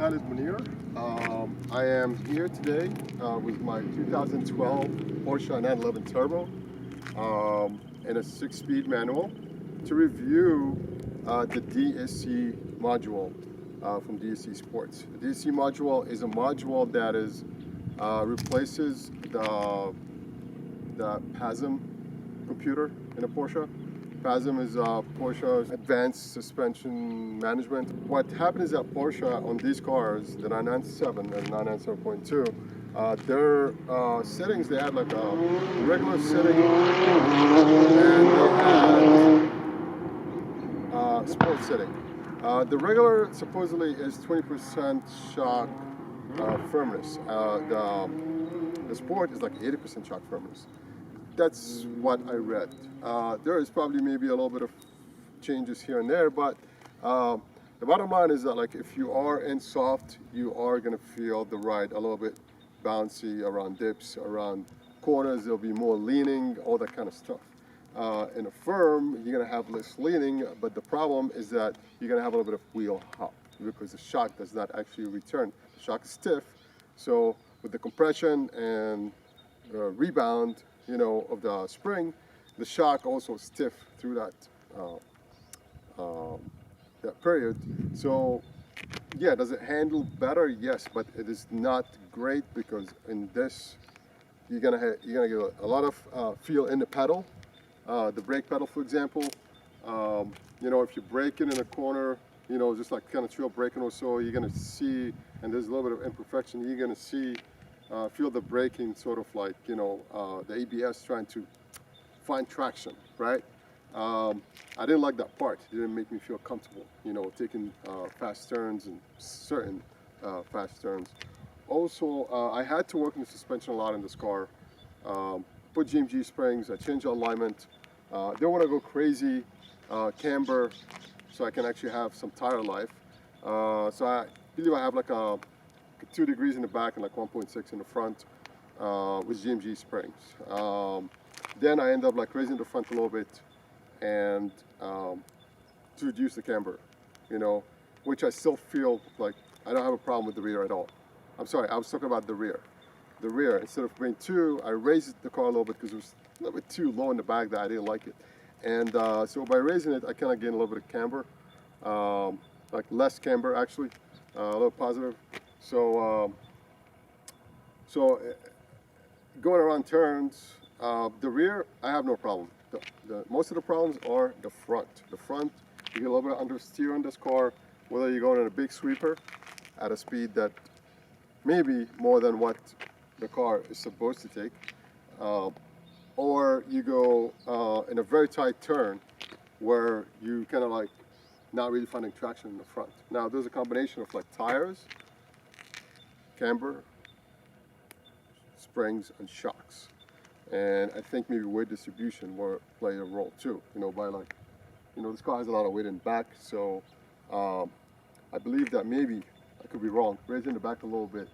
I am here today with my 2012 Porsche 911 Turbo and a 6-speed manual to review the DSC module from DSC Sports. The DSC module is a module that replaces the PASM computer in a Porsche. PASM is Porsche's Advanced Suspension Management. What happened is that Porsche on these cars, the 997 and 997.2, their settings, they had like a regular setting and they had sport setting. The regular supposedly is 20% shock firmness. The sport is like 80% shock firmness. That's what I read. There is probably maybe a little bit of changes here and there, but the bottom line is that like if you are in soft, you are gonna feel the ride a little bit bouncy around dips, around corners. There'll be more leaning, all that kind of stuff. In a firm, you're gonna have less leaning, but the problem is that you're gonna have a little bit of wheel hop because the shock does not actually return. The shock is stiff, so with the compression and rebound, you know, of the spring, the shock also stiff through that period. So yeah, does it handle better? Yes, but it is not great because in this you're gonna get a lot of feel in the pedal, the brake pedal, for example. You know, if you're braking in a corner, you know, just like kind of trail braking or so, you're gonna see, and there's a little bit of imperfection, you're gonna see. Feel the braking sort of like, you know, the ABS trying to find traction, right? I didn't like that part. It didn't make me feel comfortable, you know, taking fast turns and certain fast turns. Also, I had to work on the suspension a lot in this car. Put GMG springs, I changed the alignment. Don't want to go crazy, camber, so I can actually have some tire life. So I believe I have like a 2 degrees in the back and like 1.6 in the front with GMG springs. Then I end up like raising the front a little bit and to reduce the camber, you know, which I still feel like I don't have a problem with the rear at all. I'm sorry, I was talking about the rear. The rear, instead of being 2, I raised the car a little bit because it was a little bit too low in the back that I didn't like it. And so by raising it, I kind of gained a little bit of camber, like less camber actually, a little positive. So, going around turns, the rear, I have no problem. Most of the problems are the front. The front, you get a little bit of understeer on this car, whether you're going in a big sweeper at a speed that maybe more than what the car is supposed to take, or you go in a very tight turn where you kind of like not really finding traction in the front. Now, there's a combination of like tires, camber, springs, and shocks, and I think maybe weight distribution will play a role too. You know, by like, you know, this car has a lot of weight in the back, so I believe that maybe, I could be wrong, raising the back a little bit,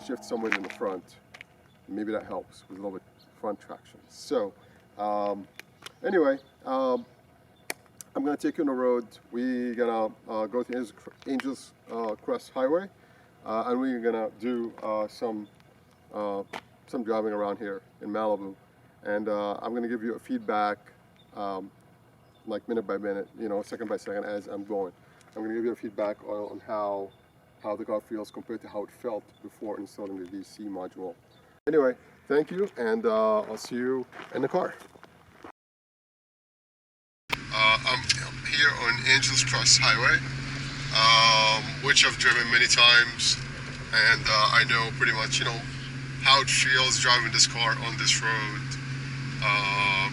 shift some weight in the front, maybe that helps with a little bit front traction. So anyway, I'm gonna take you on the road. We're gonna go to Angels Crest Highway. And we're gonna do some driving around here in Malibu, and I'm gonna give you a feedback, like minute by minute, you know, second by second as I'm going. I'm gonna give you a feedback on how the car feels compared to how it felt before installing the DSC module. Anyway, thank you, and I'll see you in the car. I'm here on Angels Crest Highway, which I've driven many times, and I know pretty much, you know, how it feels driving this car on this road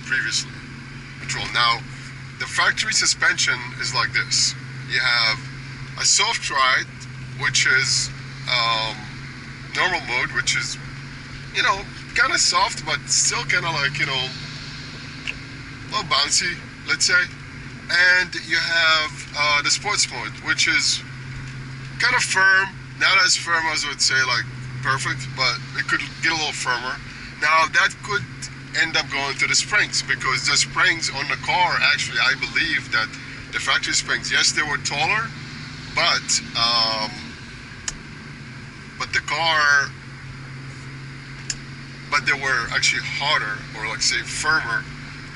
previously. Now, the factory suspension is like this. You have a soft ride, which is normal mode, which is, you know, kind of soft, but still kind of like, you know, a little bouncy, let's say. And you have the sports mode, which is kind of firm, not as firm as I would say like perfect, but it could get a little firmer. Now that could end up going to the springs, because the springs on the car, actually, I believe that the factory springs, yes, they were taller, but but they were actually harder, or like say firmer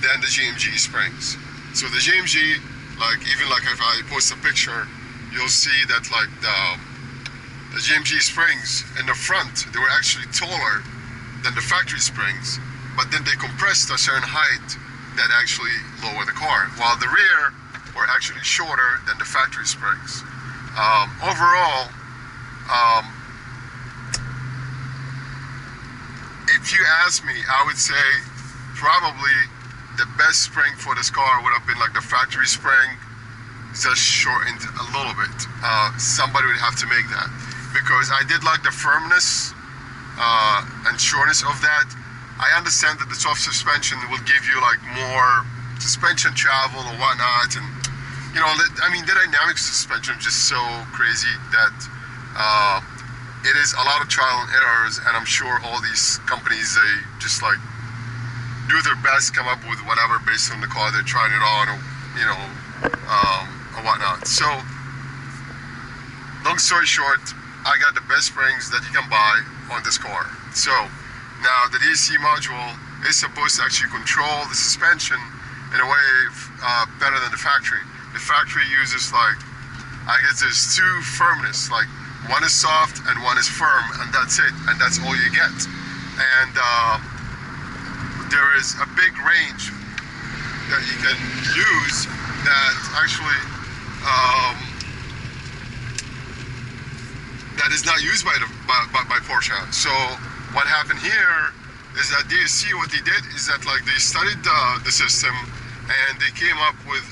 than the GMG springs. So the GMG, like even like if I post a picture, you'll see that like the GMG springs in the front, they were actually taller than the factory springs, but then they compressed a certain height that actually lower the car, while the rear were actually shorter than the factory springs. Overall, if you ask me, I would say probably the best spring for this car would have been like the factory spring, just shortened a little bit. Somebody would have to make that, because I did like the firmness and shortness of that. I understand that the soft suspension will give you like more suspension travel or whatnot, and you know, I mean, the dynamic suspension is just so crazy that it is a lot of trial and errors, and I'm sure all these companies, they just like do their best, come up with whatever based on the car they're trying it on, or you know, or whatnot. So long story short, I got the best springs that you can buy on this car. So now the DSC module is supposed to actually control the suspension in a way better than the factory. The factory uses like, I guess there's two firmness, like one is soft and one is firm, and that's it, and that's all you get. And there is a big range that you can use that actually that is not used by Porsche. So what happened here is that DSC, what they did is that like they studied the system, and they came up with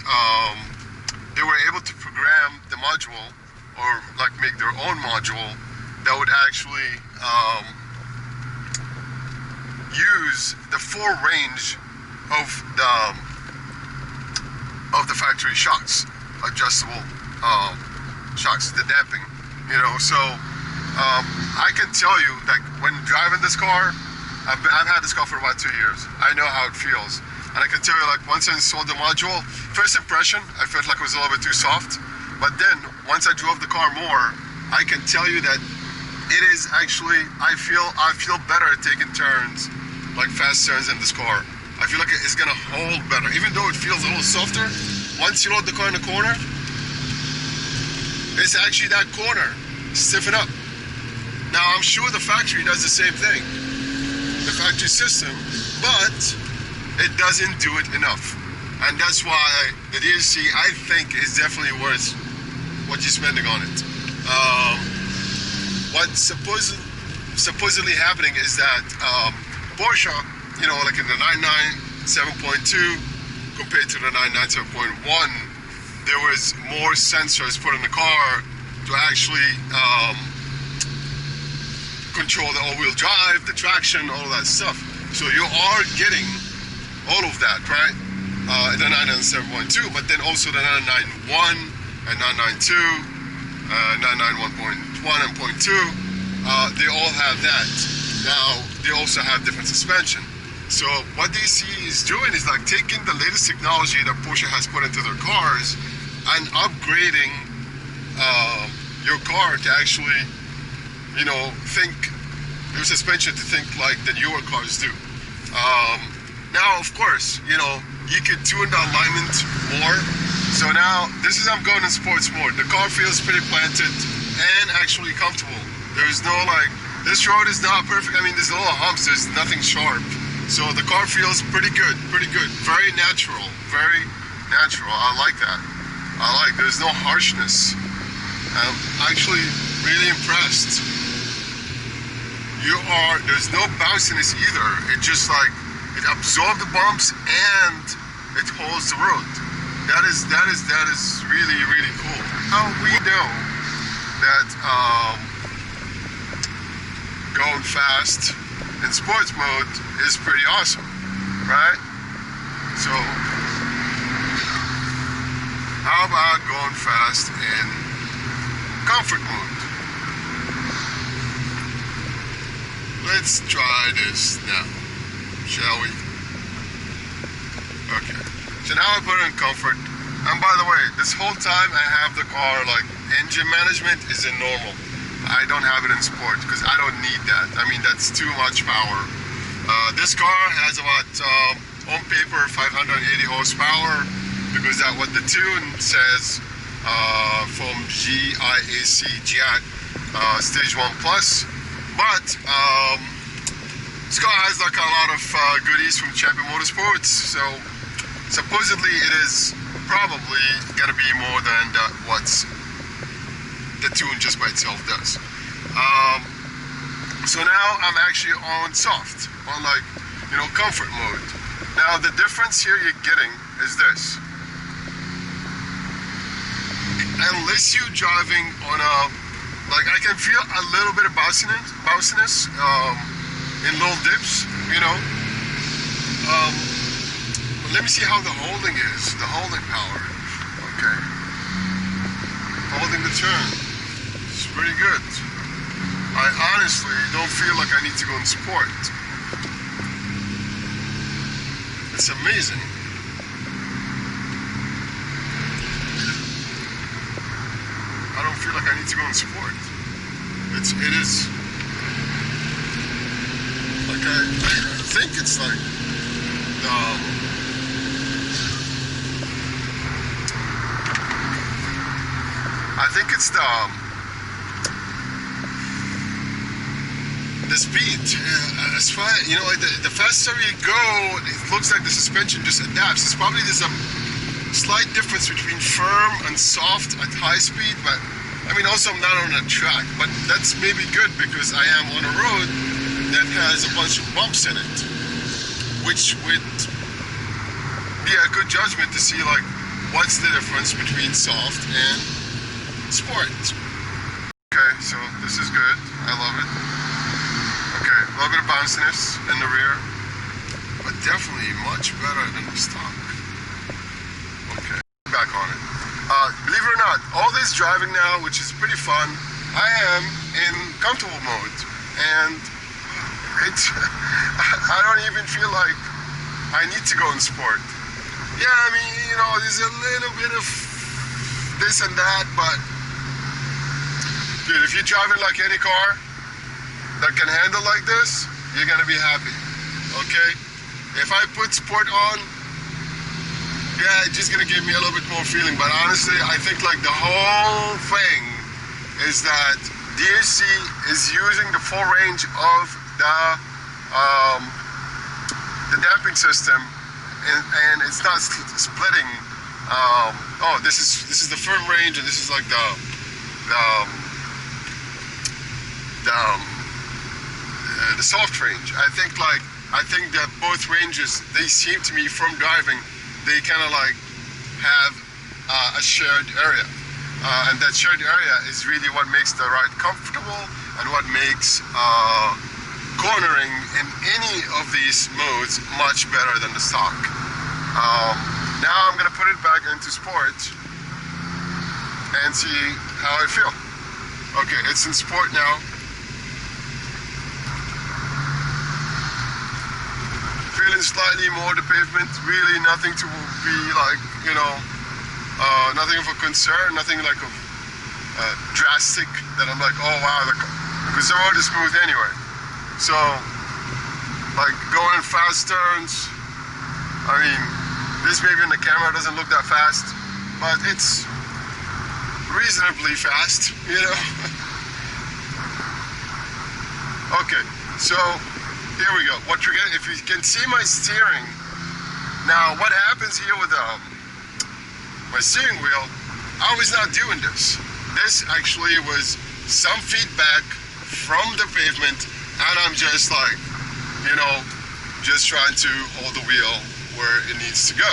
they were able to program the module, or like make their own module that would actually use the full range of the factory shocks, adjustable shocks, the damping, you know. So I can tell you that when driving this car, I've had this car for about 2 years. I know how it feels. And I can tell you, like, once I installed the module, first impression, I felt like it was a little bit too soft. But then, once I drove the car more, I can tell you that it is actually, I feel better at taking turns, like fast turns in this car. I feel like it's gonna hold better. Even though it feels a little softer, once you load the car in the corner, it's actually that corner, stiffen up. Now, I'm sure the factory does the same thing, the factory system, but it doesn't do it enough. And that's why the DSC, I think, is definitely worth what you're spending on it. What's supposedly happening is that Porsche, you know, like in the 997.2 compared to the 997.1, there was more sensors put in the car to actually control the all-wheel drive, the traction, all of that stuff. So you are getting all of that, right? The 997.2, but then also the 991 and 992, 991.1 and .2, they all have that. Now, they also have different suspension. So what DSC is doing is like taking the latest technology that Porsche has put into their cars and upgrading your car to actually, you know, think, your suspension to think like the newer cars do. Now, of course, you know, you could tune the alignment more. So now, this is, I'm going in sports mode. The car feels pretty planted and actually comfortable. There's no like, this road is not perfect. I mean, there's a little humps, there's nothing sharp. So the car feels pretty good, very natural, very natural. I like that. There's no harshness. I'm actually really impressed. There's no bounciness either. It just like, it absorbs the bumps and it holds the road. That is really, really cool. Now we know that going fast in sports mode is pretty awesome, right? So how about going fast in comfort mode? Let's try this now, shall we? Okay, so now I put it in comfort. And by the way, this whole time I have the car, like, engine management is in normal. I don't have it in sport because I don't need that. I mean, that's too much power. This car has about, on paper, 580 horsepower because that's what the tune says from GIAC, Stage 1 Plus. But this car has like a lot of goodies from Champion Motorsports, so supposedly it is probably gonna be more than what the tune just by itself does. So now I'm actually on soft, on like, you know, comfort mode. Now the difference here you're getting is this. Unless you're driving on a, like I can feel a little bit of bounciness in little dips, you know. But let me see how the holding is, the holding power. Okay. Holding the turn. It's pretty good. I honestly don't feel like I need to go in sport. It's amazing. I don't feel like I need to go in sport. It is like I think it's like I think it's the speed. As far, you know, the faster you go, it looks like the suspension just adapts. It's probably there's a slight difference between firm and soft at high speed, but I mean also I'm not on a track, but that's maybe good because I am on a road that has a bunch of bumps in it, which would be a good judgment to see like what's the difference between soft and sport. Okay, so this is good. I love it. Okay, a little bit of bounciness in the rear, but definitely much better than the stock. Okay, back on it. Believe it or not, all this driving now, which is pretty fun, I am in comfortable mode, and it's I don't even feel like I need to go in sport. Yeah, I mean, you know, there's a little bit of this and that, but dude, if you're driving like any car that can handle like this, you're gonna be happy, okay? If I put sport on, yeah, it's just gonna give me a little bit more feeling, but honestly, I think like the whole thing is that DSC is using the full range of the damping system, and it's not splitting. Oh, this is the firm range, and this is like the soft range. I think that both ranges, they seem to me from driving, they kind of like have a shared area, and that shared area is really what makes the ride comfortable and what makes cornering in any of these modes much better than the stock. Now I'm gonna put it back into sport and see how I feel. Okay, it's in sport now. Feeling slightly more the pavement, really nothing to be like, you know, nothing of a concern, nothing like of drastic that I'm like, oh wow, because the road is smooth anyway. So, like going in fast turns, I mean, this maybe in the camera doesn't look that fast, but it's reasonably fast, you know. Okay, so here we go. What you're getting, if you can see my steering, now what happens here with my steering wheel, I was not doing this. This actually was some feedback from the pavement, and I'm just like, you know, just trying to hold the wheel where it needs to go.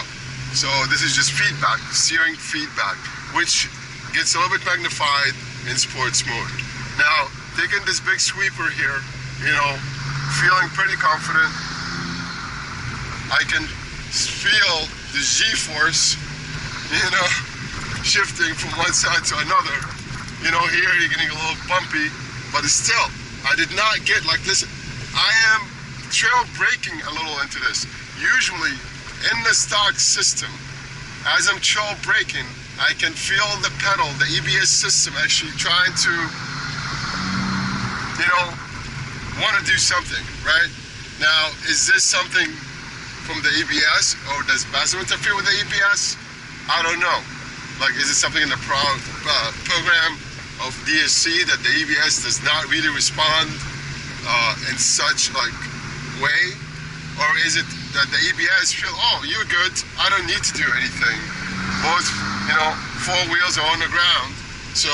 So this is just feedback, steering feedback, which gets a little bit magnified in sports mode. Now, taking this big sweeper here, you know, feeling pretty confident. I can feel the G-force, you know, shifting from one side to another. You know, here you're getting a little bumpy, but still, I did not get like this. I am trail braking a little into this. Usually, in the stock system, as I'm trail braking, I can feel the pedal, the EBS system actually trying to you know, want to do something, right? Now, is this something from the EBS, or does PASM interfere with the EBS? I don't know. Like, is it something in the program of DSC that the EBS does not really respond in such like way? Or is it that the EBS feel, oh, you're good, I don't need to do anything. Both, you know, 4 wheels are on the ground, so,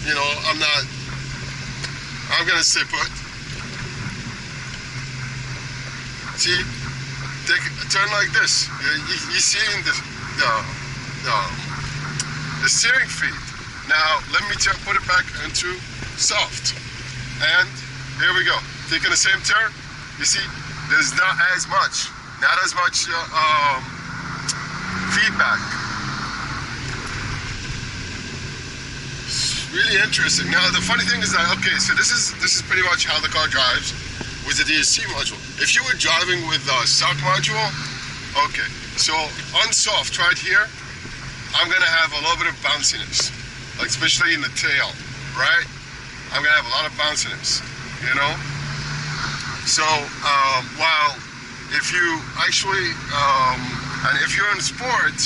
you know, I'm gonna stay put. See, take a turn like this. You see in the steering feed. Now, let me put it back into soft. And here we go. Taking the same turn, you see, there's not as much feedback. It's really interesting. Now, the funny thing is that, okay, so this is pretty much how the car drives with the DSC module. If you were driving with the stock module, okay, so on soft right here, I'm gonna have a little bit of bounciness, like especially in the tail, right? I'm gonna have a lot of bounciness, you know? So while if you actually, and if you're in sport,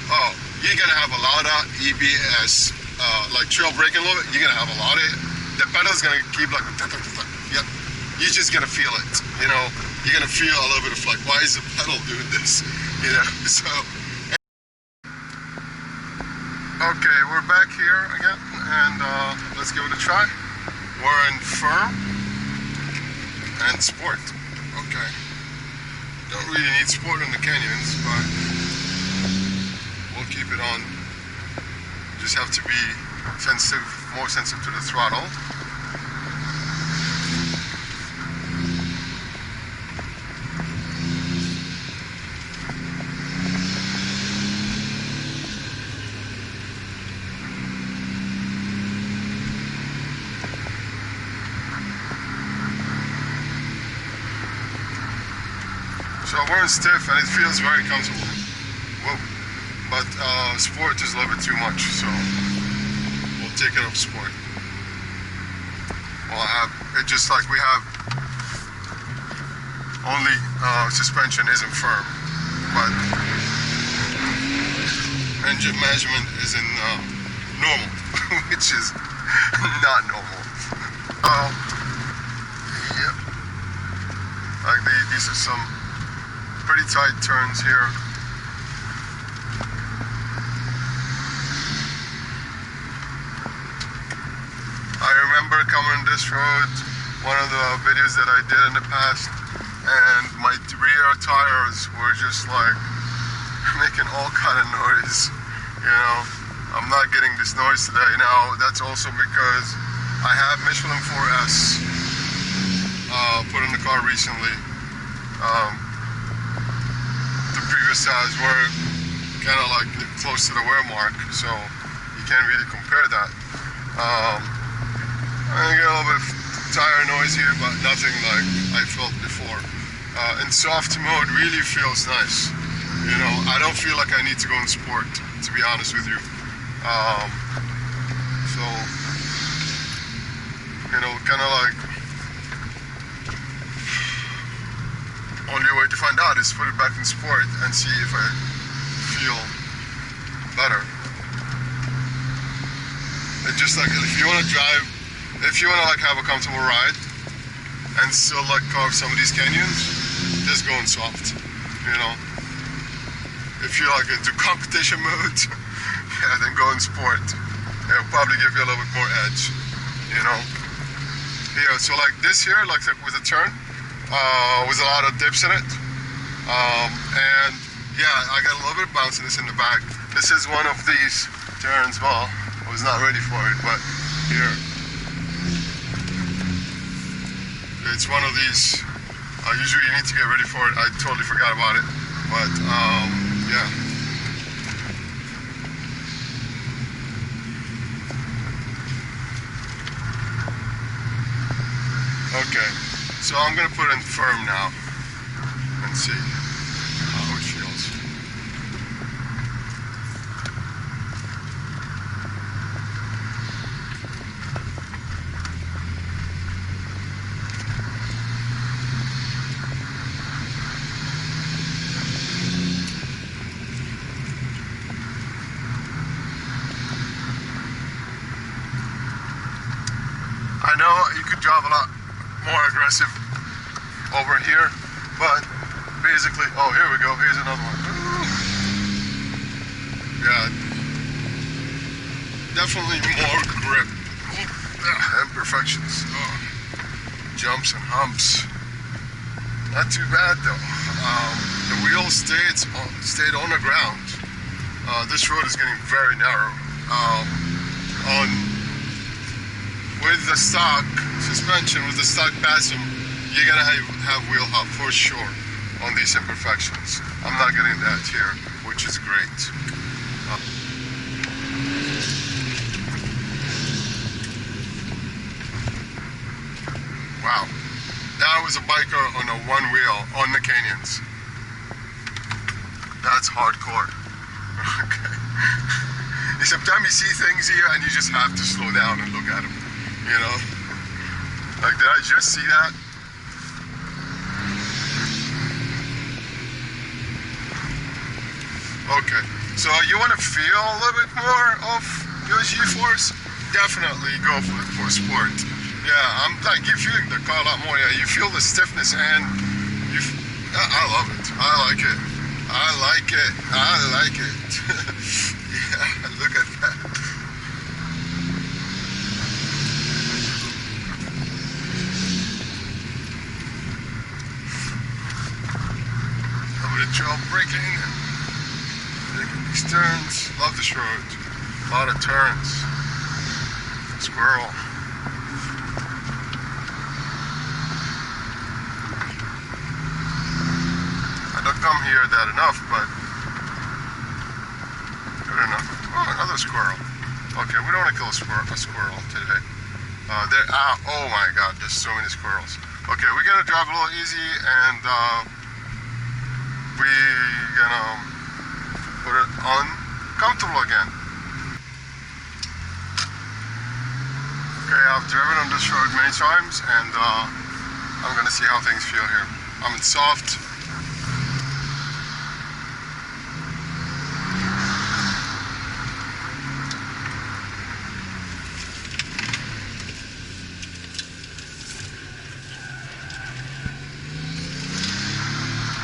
oh, you're gonna have a lot of EBS, like trail braking a little bit, you're gonna have a lot of it. The pedal's gonna keep like, yep. You're just gonna feel it, you know. You're gonna feel a little bit of like, why is the pedal doing this, you know? So, okay, we're back here again, and let's give it a try. We're in firm and sport. Okay, don't really need sport in the canyons, but we'll keep it on. Just have to be sensitive, more sensitive to the throttle. So we're in stiff and it feels very comfortable. Whoa. But sport is a little bit too much, so we'll take it off sport. We'll have it just like we have only suspension isn't firm, but engine management is in normal, which is not normal. Yeah. Like these are some pretty tight turns here. I remember coming this road, one of the videos that I did in the past, and my rear tires were just like making all kind of noise, you know. I'm not getting this noise today. Now that's also because I have Michelin 4S put in the car recently. The previous tires were kind of like close to the wear mark, so you can't really compare that. I get a little bit of tire noise here, but nothing like I felt before. In soft mode really feels nice. You know, I don't feel like I need to go in sport, to be honest with you. So, you know, kind of like, only way to find out is put it back in sport and see if I feel better. It's just like, if you want to drive, if you want to like have a comfortable ride and still like carve some of these canyons, just go in soft, you know. If you're like into competition mode, yeah, then go in sport. It'll probably give you a little bit more edge, you know. Here, so like this here, like with a turn, with a lot of dips in it, and yeah, I got a little bit of bounciness in the back. This is one of these turns. Well, I was not ready for it, but here, it's one of these. Usually you need to get ready for it. I totally forgot about it, but yeah. Okay, so I'm gonna put it in firm now and see how it feels. know, you could drive a lot more aggressive over here, but basically, oh, here we go, here's another one. Yeah, definitely more grip. Imperfections, jumps and humps. Not too bad though. The wheel stayed on the ground. This road is getting very narrow. With the stock suspension, with the stock PASM, you're gonna have wheel hop for sure on these imperfections. I'm not getting that here, which is great. Wow, that was a biker on a one wheel on the canyons. That's hardcore. Okay. Sometimes you see things here and you just have to slow down and look at them. You know? Like, did I just see that? Okay, so you want to feel a little bit more of your G-force? Definitely go for sport. Yeah, I'm like, you're feeling the car a lot more. Yeah, you feel the stiffness and I love it. I like it. I like it. I like it. Yeah, look at that. Over the trail braking and taking these turns. Love this road. A lot of turns. Squirrel. I don't come here that enough, but good enough. Oh, another squirrel. Okay, we don't want to kill a squirrel today. Oh my God, there's so many squirrels. Okay, we're gonna drive a little easy and we're gonna put it on comfortable again. Okay, I've driven on this road many times and I'm gonna see how things feel here. I'm in soft.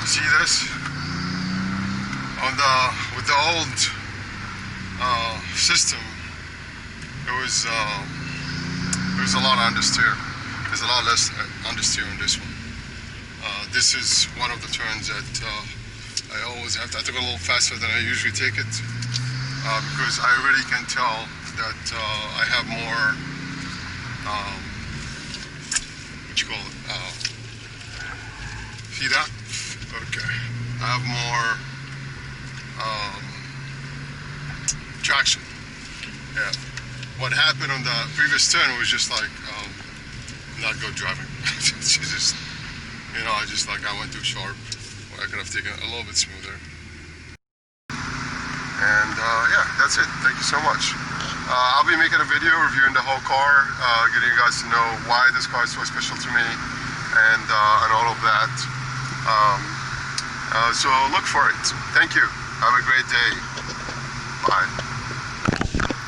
See this? With the old system, there was a lot of understeer. There's a lot less understeer on this one. This is one of the turns that I always have to. I took it a little faster than I usually take it because I really can tell that I have more. What you call it? See that? Okay. I have more traction. Yeah. What happened on the previous turn was just like not good driving. It's just, you know, I went too sharp. I could have taken it a little bit smoother. And yeah, that's it. Thank you so much. I'll be making a video reviewing the whole car, getting you guys to know why this car is so special to me, and all of that. So look for it. Thank you. Have a great day.